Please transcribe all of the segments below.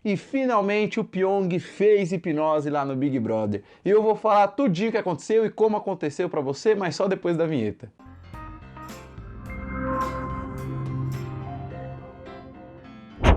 e finalmente o Pyong fez hipnose lá no Big Brother. E eu vou falar tudinho o que aconteceu e como aconteceu pra você, mas só depois da vinheta.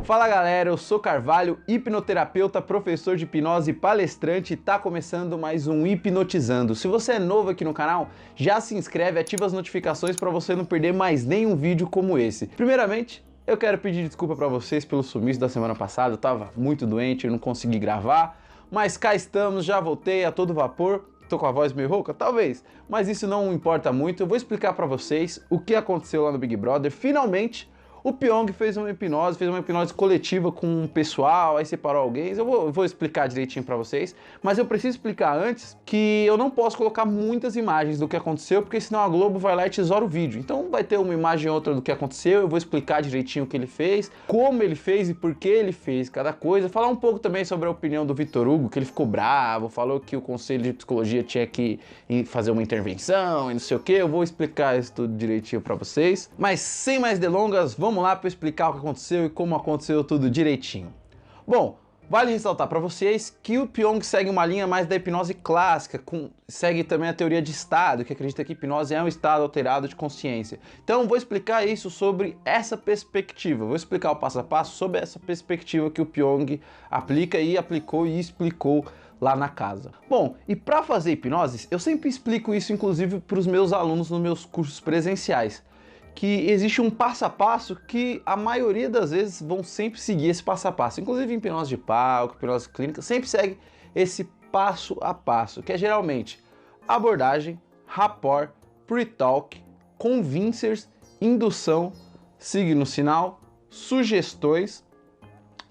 Fala galera, eu sou Carvalho, hipnoterapeuta, professor de hipnose e palestrante, e tá começando mais um Hipnotizando. Se você é novo aqui no canal, já se inscreve, ativa as notificações para você não perder mais nenhum vídeo como esse. Primeiramente, eu quero pedir desculpa para vocês pelo sumiço da semana passada, eu tava muito doente, eu não consegui gravar, mas cá estamos, já voltei a todo vapor. Tô com a voz meio rouca? Talvez, mas isso não importa muito, eu vou explicar para vocês o que aconteceu lá no Big Brother. Finalmente, o Pyong fez uma hipnose coletiva com o pessoal, aí separou alguém. Eu vou explicar direitinho pra vocês, mas eu preciso explicar antes que eu não posso colocar muitas imagens do que aconteceu, porque senão a Globo vai lá e tesoura o vídeo. Então vai ter uma imagem ou outra do que aconteceu, eu vou explicar direitinho o que ele fez, como ele fez e por que ele fez cada coisa. Falar um pouco também sobre a opinião do Vitor Hugo, que ele ficou bravo, falou que o Conselho de Psicologia tinha que fazer uma intervenção e não sei o que. Eu vou explicar isso tudo direitinho pra vocês, mas sem mais delongas, vamos lá para eu explicar o que aconteceu e como aconteceu tudo direitinho. Bom, vale ressaltar para vocês que o Pyong segue uma linha mais da hipnose clássica, segue também a teoria de estado, que acredita que hipnose é um estado alterado de consciência. Então vou explicar isso sobre essa perspectiva, vou explicar o passo a passo sobre essa perspectiva que o Pyong aplica e aplicou e explicou lá na casa. Bom, e para fazer hipnose, eu sempre explico isso inclusive para os meus alunos nos meus cursos presenciais, que existe um passo a passo que a maioria das vezes vão sempre seguir esse passo a passo. Inclusive em hipnose de palco, hipnose clínica, sempre segue esse passo a passo, que é geralmente abordagem, rapport, pre-talk, convincers, indução, signo sinal, sugestões,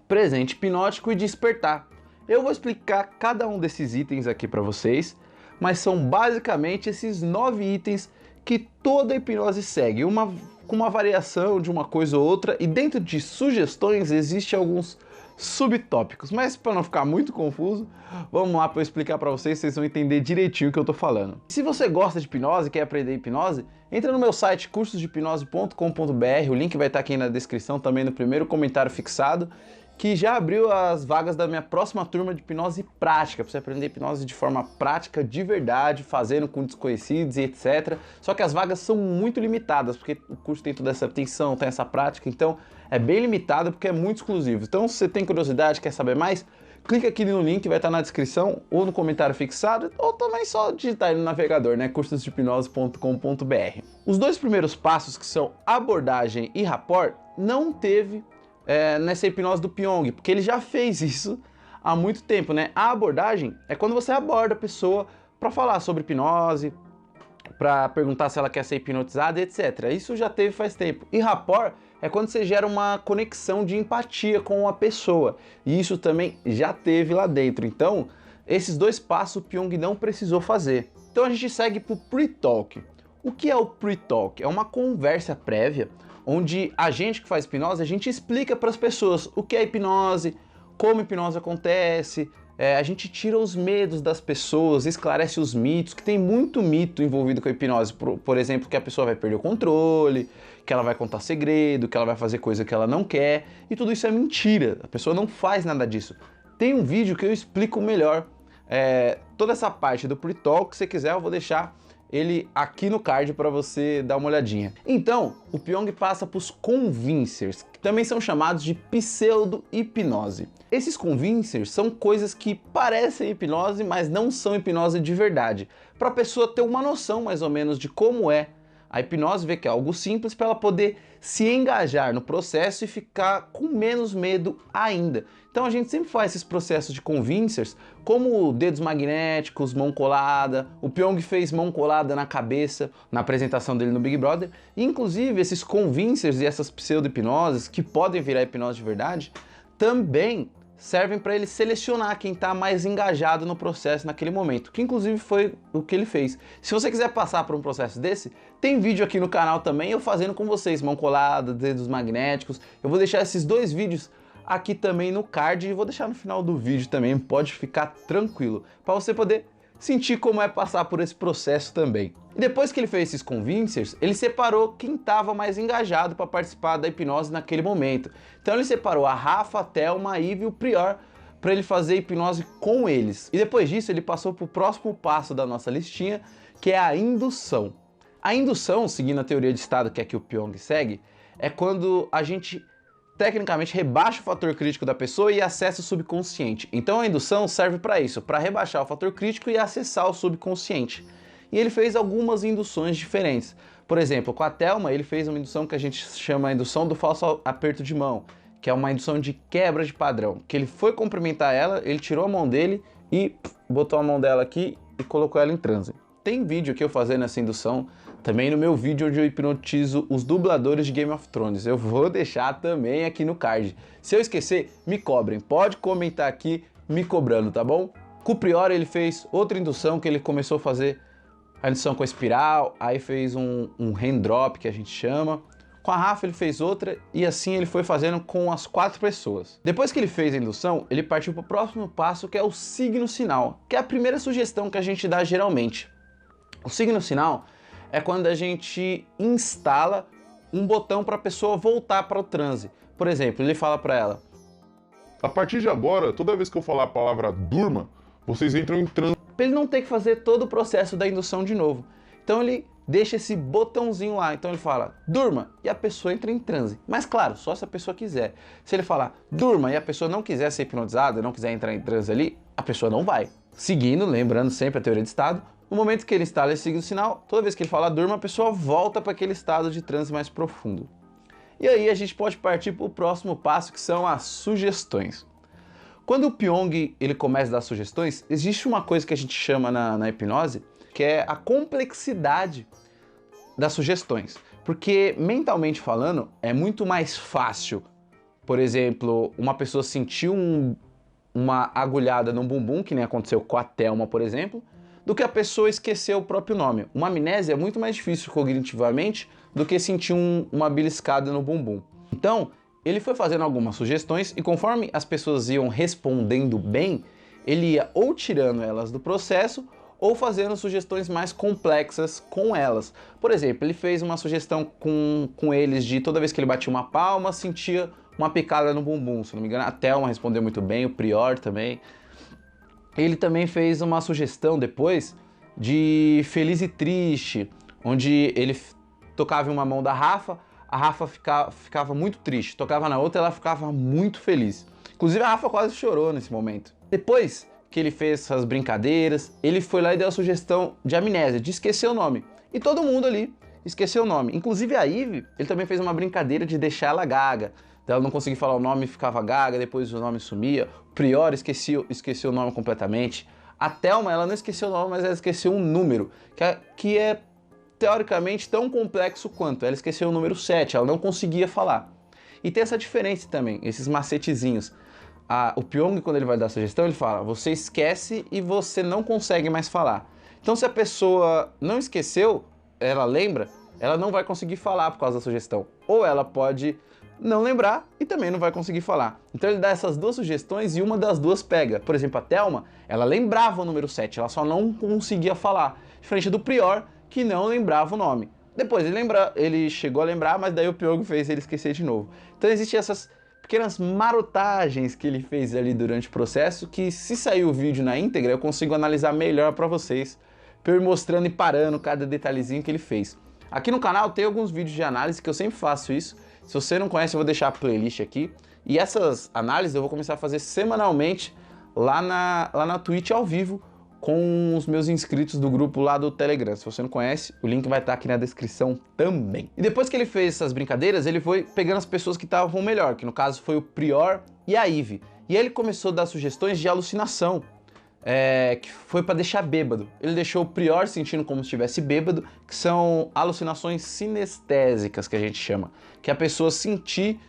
presente hipnótico e despertar. Eu vou explicar cada um desses itens aqui para vocês, mas são basicamente esses 9 itens que toda hipnose segue, com uma variação de uma coisa ou outra, e dentro de sugestões existem alguns subtópicos, mas para não ficar muito confuso, vamos lá para eu explicar para vocês, vocês vão entender direitinho o que eu tô falando. Se você gosta de hipnose, quer aprender hipnose, entra no meu site cursosdehipnose.com.br, o link vai estar aqui na descrição, também no primeiro comentário fixado, que já abriu as vagas da minha próxima turma de hipnose prática, para você aprender hipnose de forma prática, de verdade, fazendo com desconhecidos e etc. Só que as vagas são muito limitadas, porque o curso tem toda essa atenção, tem essa prática, então é bem limitado porque é muito exclusivo. Então se você tem curiosidade, quer saber mais, clica aqui no link, vai estar na descrição ou no comentário fixado, ou também só digitar aí no navegador, né, cursosdehipnose.com.br. Os dois primeiros passos, que são abordagem e rapport, não teve nessa hipnose do Pyong, porque ele já fez isso há muito tempo, né? A abordagem é quando você aborda a pessoa para falar sobre hipnose, para perguntar se ela quer ser hipnotizada, etc. Isso já teve faz tempo. E rapport é quando você gera uma conexão de empatia com a pessoa, e isso também já teve lá dentro. Então, esses dois passos o Pyong não precisou fazer. Então a gente segue para o pre-talk. O que é o pre-talk? É uma conversa prévia onde a gente que faz hipnose, a gente explica para as pessoas o que é hipnose, como a hipnose acontece, a gente tira os medos das pessoas, esclarece os mitos, que tem muito mito envolvido com a hipnose, por exemplo, que a pessoa vai perder o controle, que ela vai contar segredo, que ela vai fazer coisa que ela não quer, e tudo isso é mentira, a pessoa não faz nada disso. Tem um vídeo que eu explico melhor toda essa parte do pre-talk, se você quiser eu vou deixar ele aqui no card para você dar uma olhadinha. Então, o Pyong passa para os convincers, que também são chamados de pseudo-hipnose. Esses convincers são coisas que parecem hipnose, mas não são hipnose de verdade, para a pessoa ter uma noção mais ou menos de como é a hipnose, ver que é algo simples, para ela poder se engajar no processo e ficar com menos medo ainda. Então a gente sempre faz esses processos de convincers, como dedos magnéticos, mão colada. O Pyong fez mão colada na cabeça na apresentação dele no Big Brother. E, inclusive, esses convincers e essas pseudo-hipnoses, que podem virar hipnose de verdade, também servem para ele selecionar quem está mais engajado no processo naquele momento, que inclusive foi o que ele fez. Se você quiser passar por um processo desse, tem vídeo aqui no canal também, eu fazendo com vocês, mão colada, dedos magnéticos. Eu vou deixar esses dois vídeos aqui também no card e vou deixar no final do vídeo também, pode ficar tranquilo, para você poder sentir como é passar por esse processo também. E depois que ele fez esses convincers, ele separou quem estava mais engajado para participar da hipnose naquele momento. Então ele separou a Rafa, a Thelma, a Ive e o Prior para ele fazer hipnose com eles. E depois disso ele passou para o próximo passo da nossa listinha, que é a indução. A indução, seguindo a teoria de estado que é que o Pyong segue, é quando a gente tecnicamente rebaixa o fator crítico da pessoa e acessa o subconsciente. Então a indução serve para isso, para rebaixar o fator crítico e acessar o subconsciente. E ele fez algumas induções diferentes. Por exemplo, com a Thelma, ele fez uma indução que a gente chama a indução do falso aperto de mão, que é uma indução de quebra de padrão, que ele foi cumprimentar ela, ele tirou a mão dele e botou a mão dela aqui e colocou ela em transe. Tem vídeo aqui eu fazendo essa indução, também no meu vídeo onde eu hipnotizo os dubladores de Game of Thrones. Eu vou deixar também aqui no card. Se eu esquecer, me cobrem. Pode comentar aqui me cobrando, tá bom? Com o Prior ele fez outra indução que ele começou a fazer a indução com a espiral, aí fez um hand drop que a gente chama. Com a Rafa ele fez outra e assim ele foi fazendo com as 4 pessoas. Depois que ele fez a indução, ele partiu para o próximo passo, que é o signo sinal, que é a primeira sugestão que a gente dá geralmente. O signo sinal é quando a gente instala um botão para a pessoa voltar para o transe. Por exemplo, ele fala para ela: a partir de agora, toda vez que eu falar a palavra durma, vocês entram em transe. Para ele não ter que fazer todo o processo da indução de novo. Então ele deixa esse botãozinho lá. Então ele fala, durma, e a pessoa entra em transe. Mas claro, só se a pessoa quiser. Se ele falar, durma, e a pessoa não quiser ser hipnotizada, não quiser entrar em transe ali, a pessoa não vai. Seguindo, lembrando sempre a teoria de estado, no momento que ele instala esse signo sinal, toda vez que ele fala durma, a pessoa volta para aquele estado de transe mais profundo. E aí a gente pode partir para o próximo passo, que são as sugestões. Quando o Pyong ele começa a dar sugestões, existe uma coisa que a gente chama na hipnose, que é a complexidade das sugestões. Porque, mentalmente falando, é muito mais fácil, por exemplo, uma pessoa sentir uma agulhada no bumbum, que nem aconteceu com a Thelma, por exemplo, do que a pessoa esquecer o próprio nome. Uma amnésia é muito mais difícil cognitivamente do que sentir uma beliscada no bumbum. Então, ele foi fazendo algumas sugestões e conforme as pessoas iam respondendo bem, ele ia ou tirando elas do processo ou fazendo sugestões mais complexas com elas. Por exemplo, ele fez uma sugestão com eles de toda vez que ele batia uma palma, sentia uma picada no bumbum. Se não me engano, a Thelma respondeu muito bem, o Prior também. Ele também fez uma sugestão depois de feliz e triste, onde ele tocava em uma mão da Rafa, a Rafa ficava muito triste, tocava na outra, ela ficava muito feliz. Inclusive a Rafa quase chorou nesse momento. Depois que ele fez essas brincadeiras, ele foi lá e deu a sugestão de amnésia, de esquecer o nome. E todo mundo ali esqueceu o nome. Inclusive a Ive, ele também fez uma brincadeira de deixar ela gaga. Ela não conseguia falar o nome, ficava gaga, depois o nome sumia. O Prior esqueceu o nome completamente. A Thelma, ela não esqueceu o nome, mas ela esqueceu um número, que é teoricamente tão complexo quanto. Ela esqueceu o número 7, ela não conseguia falar. E tem essa diferença também, esses macetezinhos. O Pyong, quando ele vai dar a sugestão, ele fala, você esquece e você não consegue mais falar. Então se a pessoa não esqueceu, ela lembra, ela não vai conseguir falar por causa da sugestão. Ou ela pode não lembrar e também não vai conseguir falar. Então ele dá essas duas sugestões e uma das duas pega. Por exemplo, a Thelma, ela lembrava o número 7, ela só não conseguia falar. Diferente do Prior, que não lembrava o nome. Depois ele chegou a lembrar, mas daí o Pyong fez ele esquecer de novo. Então existem essas pequenas marotagens que ele fez ali durante o processo, que se sair o vídeo na íntegra, eu consigo analisar melhor para vocês, pra eu ir mostrando e parando cada detalhezinho que ele fez. Aqui no canal tem alguns vídeos de análise que eu sempre faço isso. Se você não conhece, eu vou deixar a playlist aqui. E essas análises eu vou começar a fazer semanalmente lá na Twitch ao vivo, com os meus inscritos do grupo lá do Telegram. Se você não conhece, o link vai estar aqui na descrição também. E depois que ele fez essas brincadeiras, ele foi pegando as pessoas que estavam melhor, que no caso foi o Prior e a Ive. E aí ele começou a dar sugestões de alucinação, que foi para deixar bêbado. Ele deixou o Prior sentindo como se estivesse bêbado, que são alucinações sinestésicas, que a gente chama. Que a pessoa sentir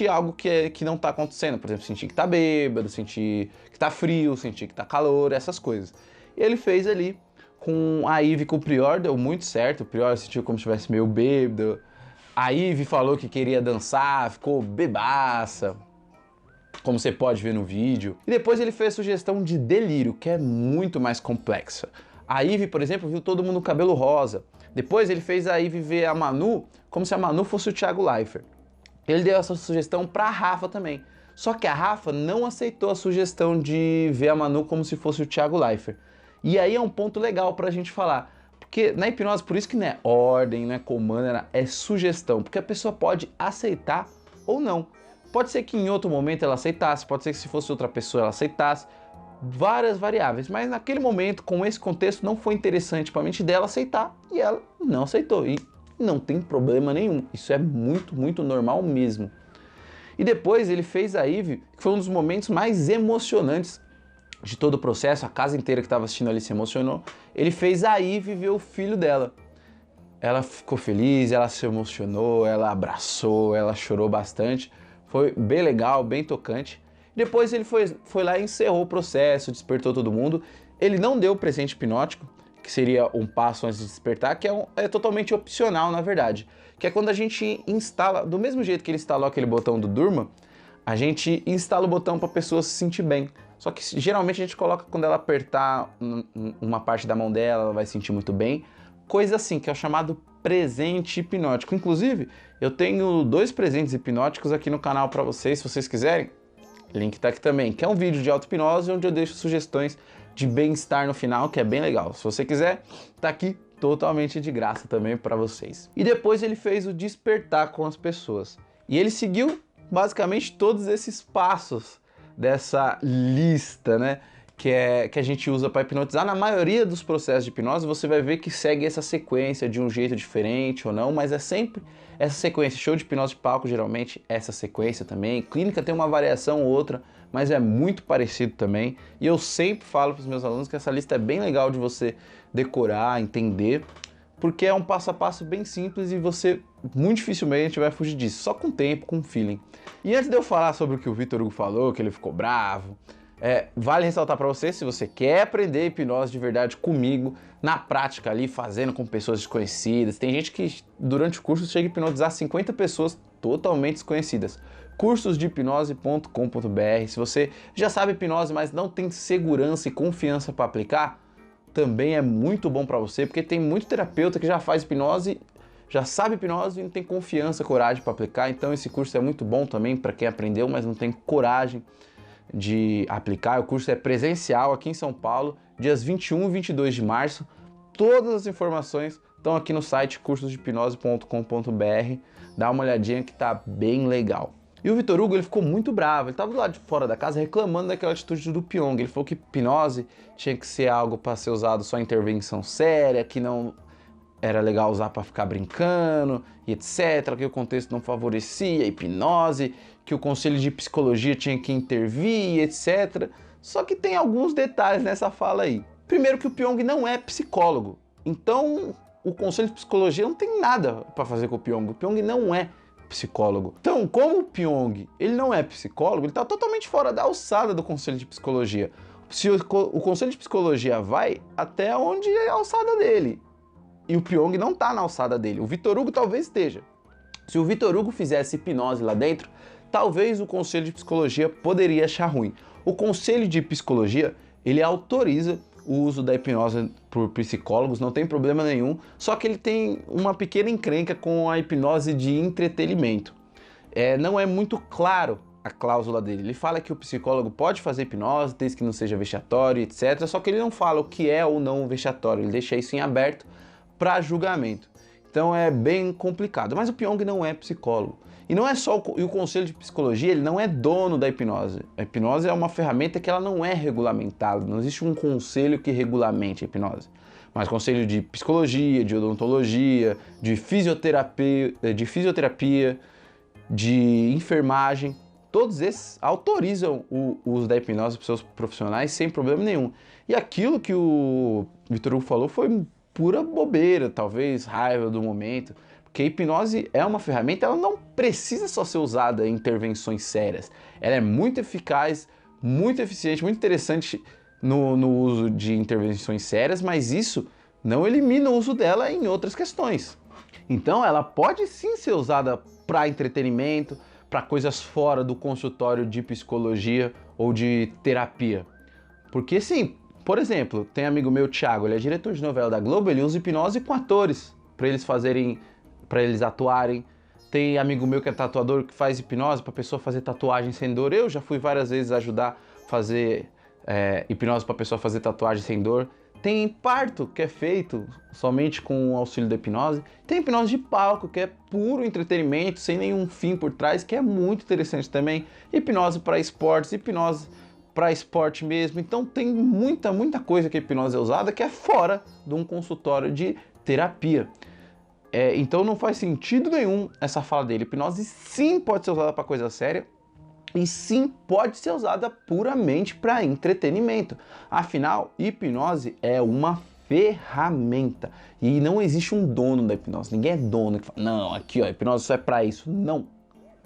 algo que não tá acontecendo. Por exemplo, sentir que tá bêbado, sentir que tá frio, sentir que tá calor, essas coisas. E ele fez ali com a Ive e com o Prior, deu muito certo. O Prior sentiu como se estivesse meio bêbado. A Ive falou que queria dançar, ficou bebaça. como você pode ver no vídeo. E depois ele fez a sugestão de delírio, que é muito mais complexa. A Ivy, por exemplo, viu todo mundo com cabelo rosa. Depois ele fez a Ivy ver a Manu como se a Manu fosse o Thiago Leifert. Ele deu essa sugestão para a Rafa também. Só que a Rafa não aceitou a sugestão de ver a Manu como se fosse o Thiago Leifert. E aí é um ponto legal pra gente falar. Porque na hipnose, por isso que não é ordem, não é comando, é sugestão. Porque a pessoa pode aceitar ou não. Pode ser que em outro momento ela aceitasse, pode ser que se fosse outra pessoa ela aceitasse. Várias variáveis, mas naquele momento, com esse contexto, não foi interessante para a mente dela aceitar e ela não aceitou. E não tem problema nenhum, isso é muito, muito normal mesmo. E depois ele fez a Ivy, que foi um dos momentos mais emocionantes de todo o processo, a casa inteira que estava assistindo ali se emocionou. Ele fez a Ivy ver o filho dela. Ela ficou feliz, ela se emocionou, ela abraçou, ela chorou bastante. Foi bem legal, bem tocante. Depois ele foi lá e encerrou o processo, despertou todo mundo. Ele não deu o presente hipnótico, que seria um passo antes de despertar, que é totalmente opcional, na verdade. Que é quando a gente instala, do mesmo jeito que ele instalou aquele botão do Durma, a gente instala o botão para a pessoa se sentir bem. Só que geralmente a gente coloca quando ela apertar uma parte da mão dela, ela vai se sentir muito bem. Coisa assim, que é o chamado presente hipnótico. Inclusive, eu tenho 2 presentes hipnóticos aqui no canal para vocês, se vocês quiserem. Link tá aqui também, que é um vídeo de auto-hipnose onde eu deixo sugestões de bem-estar no final, que é bem legal. Se você quiser, tá aqui totalmente de graça também para vocês. E depois ele fez o despertar com as pessoas. E ele seguiu basicamente todos esses passos dessa lista, né? Que a gente usa para hipnotizar. Na maioria dos processos de hipnose, você vai ver que segue essa sequência de um jeito diferente ou não, mas é sempre essa sequência. Show de hipnose de palco, geralmente, essa sequência também. Clínica tem uma variação ou outra, mas é muito parecido também. E eu sempre falo para os meus alunos que essa lista é bem legal de você decorar, entender, porque é um passo a passo bem simples e você muito dificilmente vai fugir disso, só com tempo, com feeling. E antes de eu falar sobre o que o Vitor Hugo falou, que ele ficou bravo, vale ressaltar para você, se você quer aprender hipnose de verdade comigo, na prática ali, fazendo com pessoas desconhecidas. Tem gente que durante o curso chega a hipnotizar 50 pessoas totalmente desconhecidas. cursosdehipnose.com.br. Se você já sabe hipnose, mas não tem segurança e confiança para aplicar, também é muito bom para você, porque tem muito terapeuta que já faz hipnose, já sabe hipnose e não tem confiança, coragem para aplicar. Então esse curso é muito bom também para quem aprendeu, mas não tem coragem de aplicar. O curso é presencial aqui em São Paulo, dias 21 e 22 de março. Todas as informações estão aqui no site cursosdehipnose.com.br. Dá uma olhadinha que tá bem legal. E o Vitor Hugo, ele ficou muito bravo, ele estava do lado de fora da casa reclamando daquela atitude do Pyong. Ele falou que hipnose tinha que ser algo para ser usado só em intervenção séria, que não era legal usar para ficar brincando, e etc, que o contexto não favorecia a hipnose, que o conselho de psicologia tinha que intervir, etc. Só que tem alguns detalhes nessa fala aí. Primeiro que o Pyong não é psicólogo, então o conselho de psicologia não tem nada para fazer com o Pyong. O Pyong não é psicólogo. Então, como o Pyong ele não é psicólogo, ele está totalmente fora da alçada do conselho de psicologia. Se o conselho de psicologia vai até onde é a alçada dele, e o Pyong não está na alçada dele. O Vitor Hugo talvez esteja. Se o Vitor Hugo fizesse hipnose lá dentro, talvez o conselho de psicologia poderia achar ruim. O conselho de psicologia, ele autoriza o uso da hipnose por psicólogos, não tem problema nenhum, só que ele tem uma pequena encrenca com a hipnose de entretenimento. Não é muito claro a cláusula dele. Ele fala que o psicólogo pode fazer hipnose, desde que não seja vexatório, etc. Só que ele não fala o que é ou não vexatório, ele deixa isso em aberto para julgamento. Então é bem complicado. Mas o Pyong não é psicólogo. E não é só o conselho de psicologia, ele não é dono da hipnose. A hipnose é uma ferramenta que ela não é regulamentada. Não existe um conselho que regulamente a hipnose. Mas conselho de psicologia, de odontologia, de fisioterapia, de enfermagem, todos esses autorizam o uso da hipnose para seus profissionais sem problema nenhum. E aquilo que o Vitor Hugo falou foi pura bobeira, talvez raiva do momento, porque a hipnose é uma ferramenta, ela não precisa só ser usada em intervenções sérias. Ela é muito eficaz, muito eficiente, muito interessante no uso de intervenções sérias, mas isso não elimina o uso dela em outras questões. Então ela pode sim ser usada para entretenimento, para coisas fora do consultório de psicologia ou de terapia. Porque sim, por exemplo, tem amigo meu, Thiago, ele é diretor de novela da Globo, ele usa hipnose com atores, para eles atuarem. Tem amigo meu que é tatuador que faz hipnose para pessoa fazer tatuagem sem dor. Eu já fui várias vezes ajudar a fazer hipnose para pessoa fazer tatuagem sem dor. Tem parto que é feito somente com o auxílio da hipnose. Tem hipnose de palco, que é puro entretenimento, sem nenhum fim por trás, que é muito interessante também. Hipnose para esportes, hipnose para esporte mesmo. Então tem muita coisa que a hipnose é usada que é fora de um consultório de terapia. Então não faz sentido nenhum essa fala dele. Hipnose sim pode ser usada para coisa séria e sim pode ser usada puramente para entretenimento. Afinal, hipnose é uma ferramenta e não existe um dono da hipnose. Ninguém é dono que fala, não, aqui ó, a hipnose só é para isso. Não,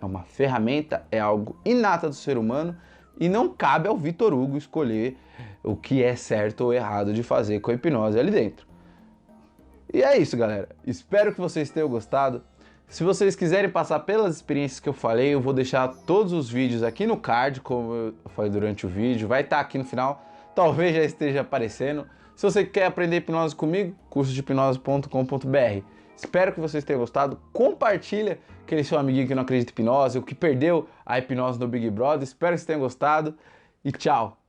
é uma ferramenta, é algo inato do ser humano e não cabe ao Vitor Hugo escolher o que é certo ou errado de fazer com a hipnose ali dentro. E é isso, galera. Espero que vocês tenham gostado. Se vocês quiserem passar pelas experiências que eu falei, eu vou deixar todos os vídeos aqui no card, como eu falei durante o vídeo. Vai estar aqui no final. Talvez já esteja aparecendo. Se você quer aprender hipnose comigo, cursodehipnose.com.br. Espero que vocês tenham gostado. Compartilha aquele seu amiguinho que não acredita em hipnose, ou que perdeu a hipnose no Big Brother. Espero que vocês tenham gostado. E tchau!